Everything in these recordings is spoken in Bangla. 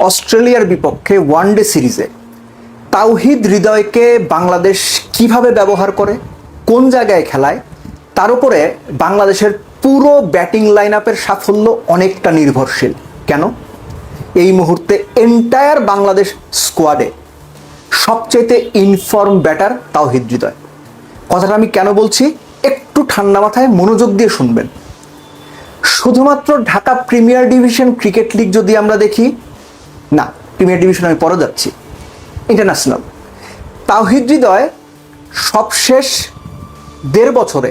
অস্ট্রেলিয়ার বিপক্ষে ওয়ানডে সিরিজে তাওহিদ হৃদয়কে বাংলাদেশ কিভাবে ব্যবহার করে, কোন জায়গায় খেলায়, তার উপরে বাংলাদেশের পুরো ব্যাটিং লাইন আপের সাফল্য অনেকটা নির্ভরশীল। কেন? এই মুহূর্তে এন্টায়ার বাংলাদেশ স্কোয়াডে সবচাইতে ইনফর্ম ব্যাটার তাওহিদ হৃদয়। কথাটা আমি কেন বলছি একটু ঠান্ডা মাথায় মনোযোগ দিয়ে শুনবেন। শুধুমাত্র Dhaka premier division cricket league যদি আমরা দেখি, না প্রিমিয়ার ডিভিশন আমি পরে যাচ্ছি, ইন্টারন্যাশনাল, তাওহিদ হৃদয় সবশেষ 1.5 বছরে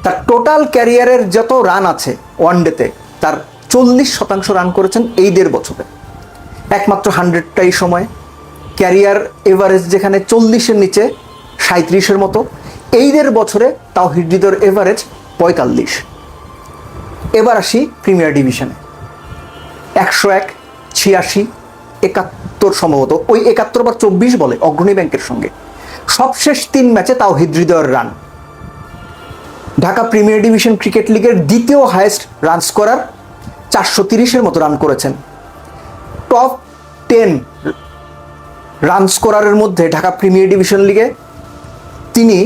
তার টোটাল ক্যারিয়ারের যত রান আছে ওয়ানডেতে তার 40% রান করেছেন এই 1.5 বছরে। একমাত্র 100টা এই সময়। ক্যারিয়ার এভারেজ যেখানে 40-এর নিচে 37-এর মতো, এই 1.5 বছরে তাওহিদ হৃদয়ের এভারেজ 45। এবার আসি প্রিমিয়ার ডিভিশনে। 101, 86, 71 সম্ভবত, ওই 71/24 বলে অগ্রণী ব্যাংকের সঙ্গে সবশেষ 3 ম্যাচে তাওহিদ হৃদয়ের run. Dhaka premier division cricket লিগের দ্বিতীয় হাইয়েস্ট রান স্কোরার, 430-এর মতো রান করেছেন। টপ 10 রান স্কোরারের মধ্যে ঢাকা প্রিমিয়ার ডিভিশন লিগে তিনি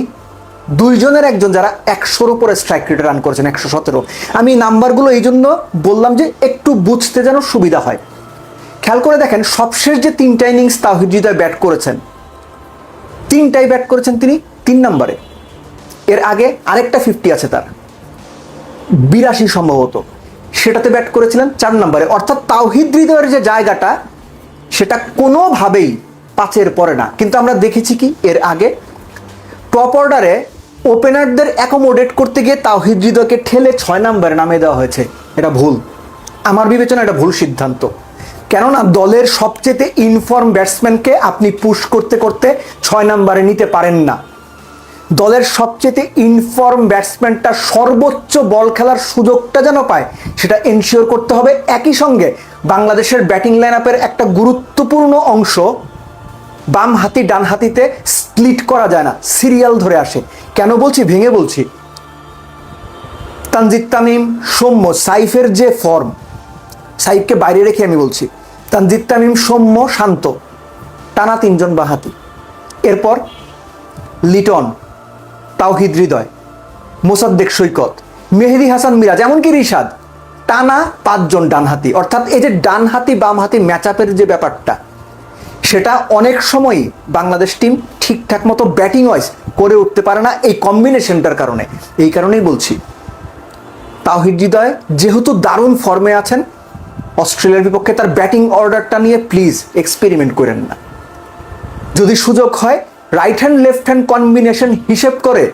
2 জনের একজন যারা 100-র উপরে স্ট্রাইক রেটে রান করেছেন, 117। আমি নাম্বারগুলো এই জন্য বললাম যে একটু বুঝতে যেন সুবিধা হয়। খেয়াল করে দেখেন, সবশেষ যে 3টা ইনিংস তাওহিদ হৃদয় ব্যাট করেছেন, 3টাই ব্যাট করেছেন তিনি 3 নম্বরে। এর আগে আরেকটা 50 আছে তার, 82 সম্ভবত, সেটাতে ব্যাট করেছিলেন 4 নম্বরে। অর্থাৎ তাওহিদ হৃদয়ের যে জায়গাটা সেটা কোনোভাবেই 5-এর পরে না। কিন্তু আমরা দেখেছি কি এর আগে টপ অর্ডারে ওপেনারদের অ্যাকোমোডেট করতে গিয়ে তাওহিদ হৃদয়কে ঠেলে 6 নম্বরে নামিয়ে দেওয়া হয়েছে। এটা ভুল, আমার বিবেচনা এটা ভুল সিদ্ধান্ত। কেননা দলের সবচেয়ে ইনফর্ম ব্যাটসম্যানকে আপনি পুশ করতে করতে 6 নম্বরে নিতে পারেন না। দলের সবচেয়ে ইনফর্ম ব্যাটসম্যানটা সর্বোচ্চ বল খেলার সুযোগটা যেন পায় সেটা এনশিওর করতে হবে। একই সঙ্গে বাংলাদেশের ব্যাটিং লাইন আপের একটা গুরুত্বপূর্ণ অংশ বাম হাতি ডান হাতিতে স্প্লিট করা যায় না, সিরিয়াল ধরে আসে। কেন বলছি, ভেঙে বলছি। তানজিদ তামিম, সৌম্য, সাইফের যে ফর্ম, সাইফকে বাইরে রেখে আমি বলছি, তানজিদ তামিম, সৌম্য, শান্ত, টানা 3 জন বাঁহাতি। এরপর লিটন, তাওহিদ হৃদয়, মোসাদ্দেক সৈকত, মেহেদী হাসান মিরাজ, এমনকি রিশাদ, টানা 5 জন ডানহাতি। অর্থাৎ এই যে ডানহাতি বামহাতি ম্যাচ আপের যে ব্যাপারটা, সেটা অনেক সময়ই বাংলাদেশ টিম ঠিকঠাক মতো ব্যাটিং ওয়াইজ করে উঠতে পারে না এই কম্বিনেশনটার কারণে। এই কারণেই বলছি তাওহিদ হৃদয় যেহেতু দারুণ ফর্মে আছেন, অস্ট্রেলিয়ার বিপক্ষে তার ব্যাটিং অর্ডারটা নিয়ে প্লিজ এক্সপেরিমেন্ট করেন না। যদি সুযোগ হয় right hand left hand combination হিসেব করে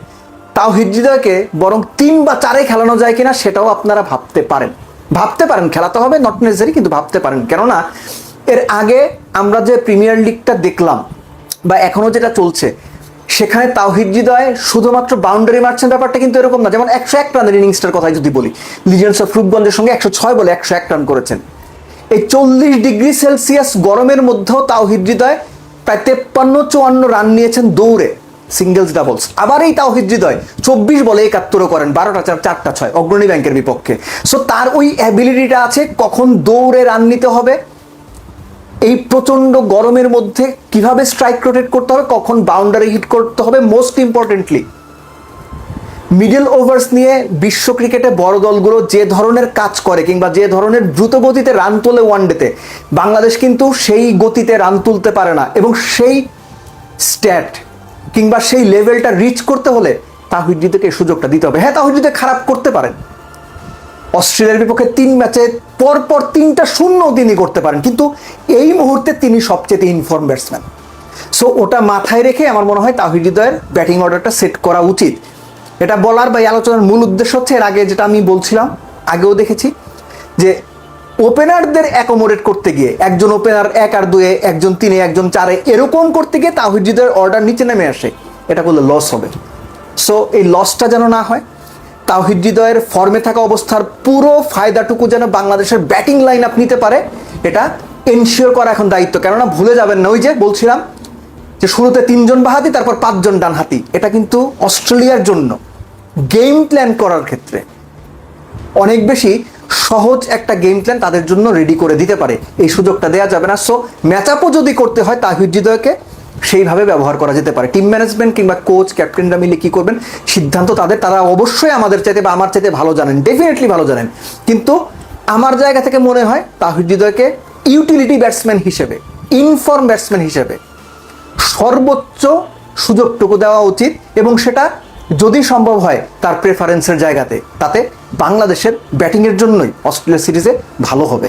তাওহিদ হৃদয়কে বরং 3 বা 4-এ খেলানো যায় কিনা সেটাও আপনারা ভাবতে পারেন। খেলাতে হবে নট নেসেসারি, কিন্তু ভাবতে পারেন। কেননা এর আগে আমরা যে প্রিমিয়ার লিগটা দেখলাম বা এখনো যেটা চলছে, সেখানে তাওহিদ হৃদয় শুধুমাত্র বাউন্ডারি মারছেন, ব্যাপারটা কিন্তু এরকম না। যেমন 101 রানের ইনিংসটার কথাই যদি বলি, লিজেন্ডস অফ রূপগঞ্জের সঙ্গে 106 বলে 101 রান করেছেন। এই 40 ডিগ্রি সেলসিয়াস গরমের মধ্যেও তাওহিদ হৃদয় প্রায় 53-54 রান নিয়েছেন দৌড়ে, সিঙ্গেলস ডাবলস। আবার এই তাওহিদ হৃদয় 24 বলে 71 করেন, 12টা 4, 4টা 6 অগ্রণী ব্যাংকের বিপক্ষে। সো তার ওই অ্যাবিলিটিটা আছে কখন দৌড়ে রান নিতে হবে, এই প্রচন্ড গরমের মধ্যে কিভাবে স্ট্রাইক রোটেট করতে হবে, কখন বাউন্ডারি হিট করতে হবে। মোস্ট ইম্পর্টেন্টলি মিডল ওভার্স নিয়ে বিশ্ব ক্রিকেটে বড় দলগুলো যে ধরনের কাজ করে কিংবা যে ধরনের দ্রুত গতিতে রান তোলে ওয়ানডেতে, বাংলাদেশ কিন্তু সেই গতিতে রান তুলতে পারে না। এবং সেই স্ট্যাট কিংবা সেই লেভেলটা রিচ করতে হলে তাওহিদ হৃদয়কে এই সুযোগটা দিতে হবে। হ্যাঁ, তাওহিদ হৃদয় খারাপ করতে পারেন, অস্ট্রেলিয়ার বিপক্ষে 3 ম্যাচে পরপর 3টা শূন্য তিনি করতে পারেন, কিন্তু এই মুহূর্তে তিনি সবচেয়ে ইনফর্ম ব্যাটসম্যান। সো ওটা মাথায় রেখে আমার মনে হয় তাওহিদ হৃদয়ের ব্যাটিং অর্ডারটা সেট করা উচিত। এটা বলার বা এই আলোচনার মূল উদ্দেশ্য হচ্ছে, এর আগে যেটা আমি বলছিলাম, আগেও দেখেছি যে ওপেনারদের অ্যাকোমোডেট করতে গিয়ে একজন ওপেনার 1 আর 2-এ, একজন 3-এ, একজন 4-এ এরকম করতে গিয়ে তাওহিদ হৃদয়ের অর্ডার নিচে নেমে আসে, এটা করলে লস হবে। সো এই লসটা যেন না হয়, তাওহিদ হৃদয়ের ফর্মে থাকা অবস্থার পুরো ফায়দাটুকু যেন বাংলাদেশের ব্যাটিং লাইন আপ নিতে পারে, এটা এনশিওর করা এখন দায়িত্ব। কেননা ভুলে যাবেন না, ওই যে বলছিলাম যে শুরুতে 3 জন বাঁহাতি তারপর 5 জন ডানহাতি, এটা কিন্তু অস্ট্রেলিয়ার জন্য গেম প্ল্যান করার ক্ষেত্রে অনেক বেশি সহজ একটা গেম প্ল্যান তাদের জন্য রেডি করে দিতে পারে, এই সুযোগটা দেওয়া যাবে না। সো ম্যাচ আপও যদি করতে হয় তাহিদ হৃদয়কে সেইভাবে ব্যবহার করা যেতে পারে। টিম ম্যানেজমেন্ট কিংবা কোচ ক্যাপ্টেনরা মিলে কী করবেন সিদ্ধান্ত তাদের, তারা অবশ্যই আমাদের চাইতে বা আমার চাইতে ভালো জানেন, ডেফিনেটলি ভালো জানেন। কিন্তু আমার জায়গা থেকে মনে হয় তাহিদ হৃদয়কে ইউটিলিটি ব্যাটসম্যান হিসেবে, ইনফর্ম ব্যাটসম্যান হিসেবে সর্বোচ্চ সুযোগটুকু দেওয়া উচিত, এবং সেটা যদি সম্ভব হয় তার প্রেফারেন্সের জায়গাতে, তাতে বাংলাদেশের ব্যাটিংয়ের জন্যই অস্ট্রেলিয়া সিরিজে ভালো হবে।